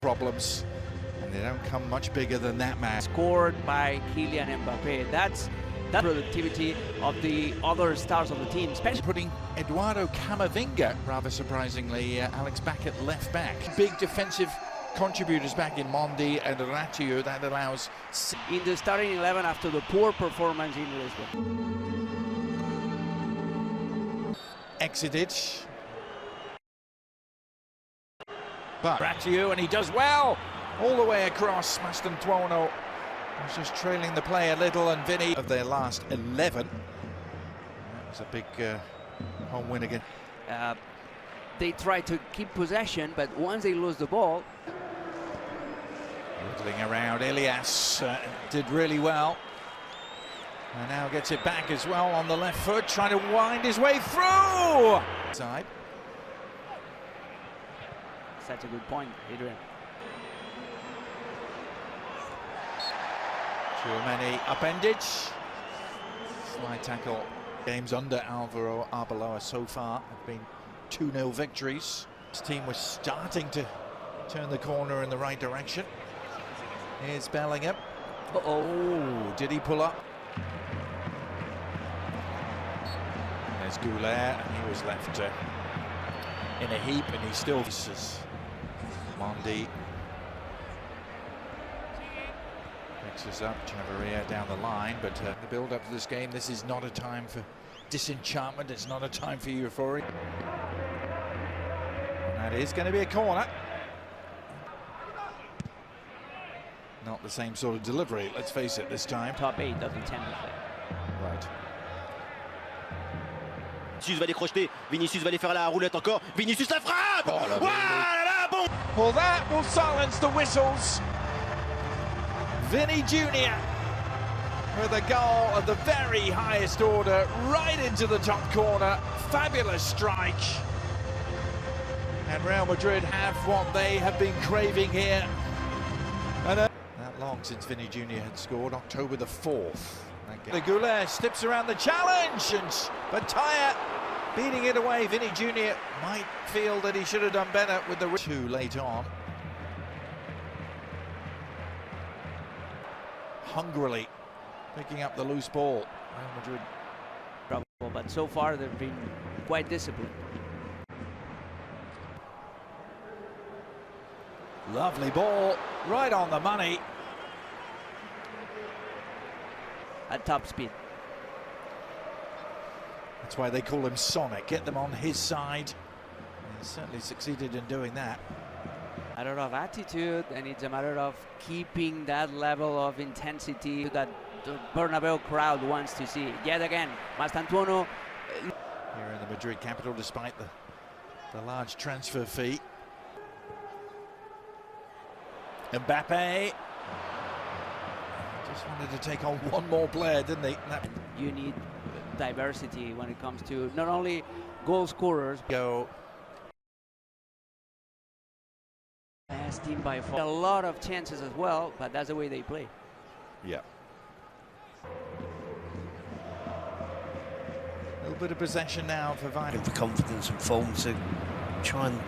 problems, and they don't come much bigger than that man. Scored by Kylian Mbappé. That's the productivity of the other stars of the team, especially putting Eduardo Camavinga, rather surprisingly, Alex, back at left back. Big defensive contributors back in Mondi and Ratiu. That allows in the starting 11 after the poor performance in Lisbon. Exited. But Ratiu, and he does well all the way across. Mastantuono was just trailing the play a little, and Vinny of their last 11. That was a big home win again. They try to keep possession, but once they lose the ball, whittling around, Elias did really well, and now gets it back as well on the left foot, trying to wind his way through. Side. Such a good point, Adrian. Tchouameni upended. Slide tackle. Games under Alvaro Arbeloa so far have been 2-0 victories. This team was starting to turn the corner in the right direction. Here's Bellingham. Oh, did he pull up? There's Goulet, and he was left in a heap, and he still misses. Mondi mixes up Chavarria down the line, but the build up to this game, this is not a time for disenchantment, it's not a time for euphoria. And that is going to be a corner. Not the same sort of delivery, let's face it, this time. Top 8 of the 10 Right. Vinicius va les crocheter, Vinicius va les faire la roulette encore, Vinicius la frappe! Oh, well, that will silence the whistles. Vinny Jr. with a goal of the very highest order, right into the top corner. Fabulous strike. And Real Madrid have what they have been craving here. And that long since Vinny Jr. had scored, October the 4th. The Goulet slips around the challenge, and Bataya beating it away. Vinny Jr. might feel that he should have done better with the too late on. Hungrily picking up the loose ball. Real Madrid. But so far they've been quite disciplined. Lovely ball, right on the money. At top speed. That's why they call him Sonic. Get them on his side. He certainly succeeded in doing that. A matter of attitude, and it's a matter of keeping that level of intensity that the Bernabeu crowd wants to see. Yet again, Mastantuono. Here in the Madrid capital, despite the large transfer fee. Mbappé. Just wanted to take on one more player, didn't they? You need diversity when it comes to not only goal scorers. Go. Best team by far. A lot of chances as well, but that's the way they play. Yeah. A little bit of possession now for Vine. For confidence and form to try and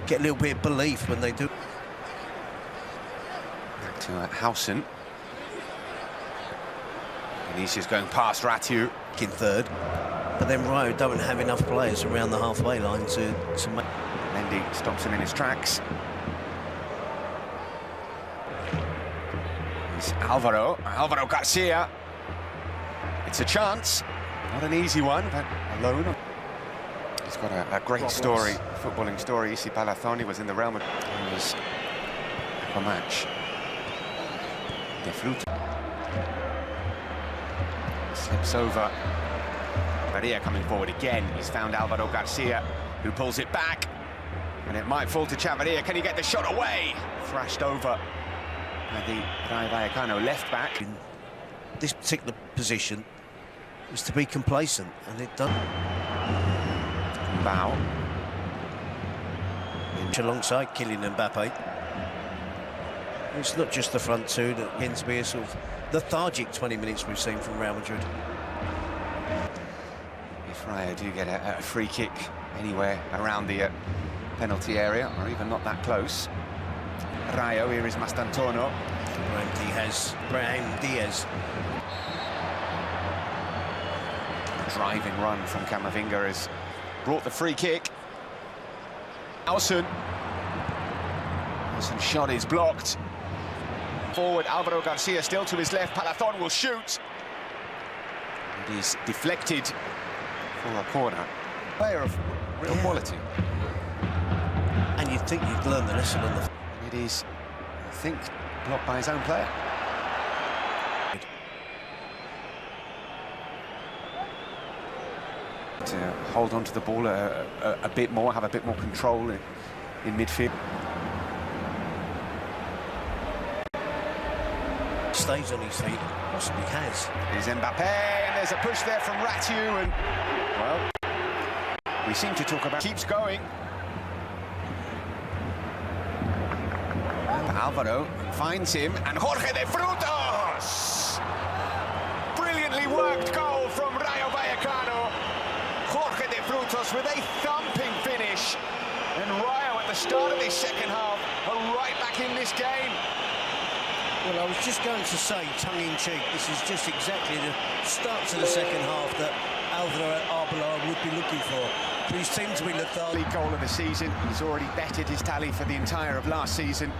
get a little bit of belief when they do. Back to Housen. Vinicius going past Ratiu In third, but then Rio don't have enough players around the halfway line to make. Mendy stops him in his tracks. It's Alvaro Garcia. It's a chance, not an easy one, but alone. He's got a great story, footballing story. Isi Palathoni was in the Real Madrid. He was a match. De Fruit slips over. Maria coming forward again. He's found Alvaro Garcia, who pulls it back, and it might fall to Chavarria. Can he get the shot away? Thrashed over by the Rayo Vallecano left back. In this particular position was to be complacent, and it done. Bow. Alongside Kylian Mbappé. It's not just the front two that begins to be a sort of lethargic 20 minutes we've seen from Real Madrid. If Rayo do get a free kick anywhere around the penalty area, or even not that close, Rayo. Here is Mastantuono. Brahim Diaz. Driving run from Camavinga has brought the free kick. Alson shot is blocked. Forward, Alvaro Garcia still to his left. Palathon will shoot. It is deflected for a corner. Player of real quality. And you'd think you'd learn the lesson on the... It is, I think, blocked by his own player. To hold on to the ball a bit more, have a bit more control in midfield. Stays on his feet, possibly has. Here's Mbappé, and there's a push there from Ratiu, and, well, we seem to talk about... Keeps going. Alvaro finds him, and Jorge de Frutos! Brilliantly worked goal from Rayo Vallecano. Jorge de Frutos with a thumping finish. And Rayo at the start of this second half are right back in this game. Well, I was just going to say, tongue-in-cheek, this is just exactly the start to the second half that Alvaro Arbeloa would be looking for. But his team to be lethargic. League goal of the season. He's already bettered his tally for the entire of last season.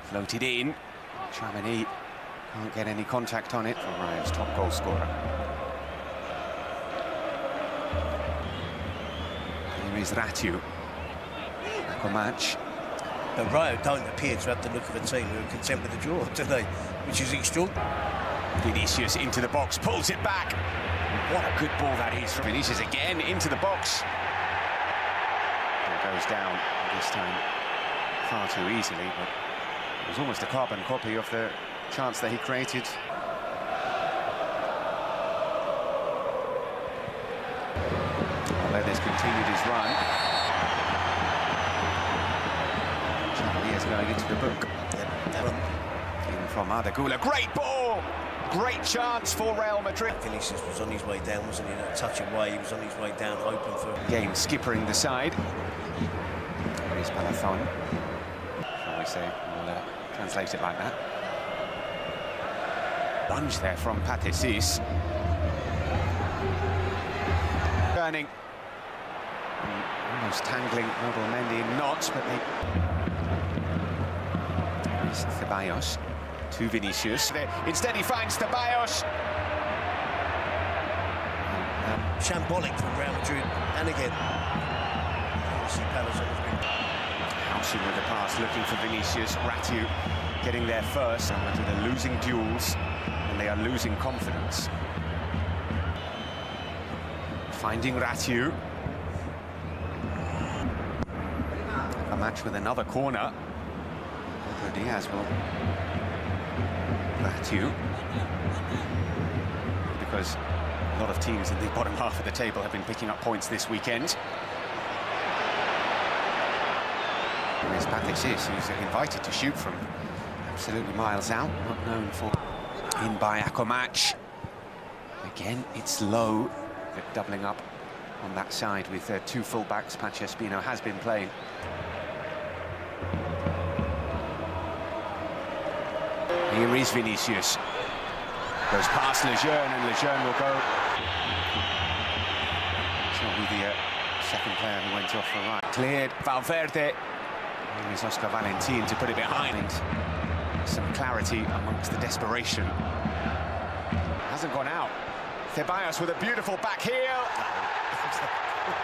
Floated in. Chamini can't get any contact on it for Rayo's top goal scorer. Here is Ratiu. Back on match. But Rayo don't appear to have the look of a team who are content with the draw, do they? Which is extraordinary. Vinicius into the box, pulls it back. What a good ball that is from Vinicius again into the box. It goes down this time far too easily, but it was almost a carbon copy of the chance that he created. Valdes continued his run. Xavi is going into the book. In from Adagula, great ball! Great chance for Real Madrid. Vinicius was on his way down, wasn't he? In that touching way, he was on his way down, open for... Game skippering the side. There is Palathon. Shall we say, we'll translate it like that. Lunge there from Patesis. Turning. Almost tangling Nobel Mendy in knots, but they... There's Ceballos to Vinicius. Instead he finds Ceballos. Shambolic from Real Madrid, and again. Housen with the pass, looking for Vinicius. Ratiu getting there first. Real Madrid are losing duels, and they are losing confidence. Finding Ratiu. A match with another corner. Pedro Diaz will... Ratiu. Because a lot of teams in the bottom half of the table have been picking up points this weekend. There's Patesis, who's invited to shoot from absolutely miles out, not known for... In by Akomac. Again, it's low. They're doubling up on that side with two full-backs. Pacheco has been playing. Here is Vinicius. Goes past Lejeune, and Lejeune will go. It's not be the second player who went off for right. Cleared, Valverde. Here is Oscar Valentin to put it behind. Some clarity amongst the desperation. Hasn't gone out. Ceballos with a beautiful back heel.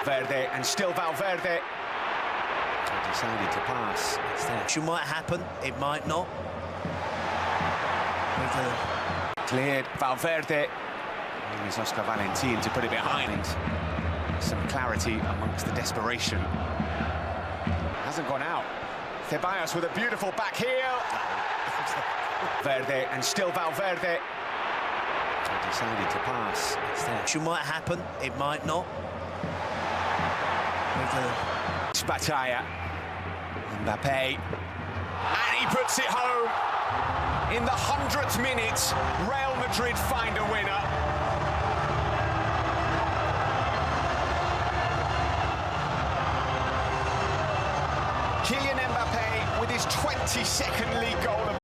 Verde, and still Valverde. Decided to pass instead. It might happen, it might not. Cleared, Valverde. Here is Oscar Valentin to put it behind. Some clarity amongst the desperation. Hasn't gone out. Ceballos with a beautiful back heel. Verde, and still Valverde. Decided to pass instead. It might happen, it might not. Spataya. Mbappé. And he puts it home. In the 100th minute, Real Madrid find a winner. Kylian Mbappé with his 22nd league goal.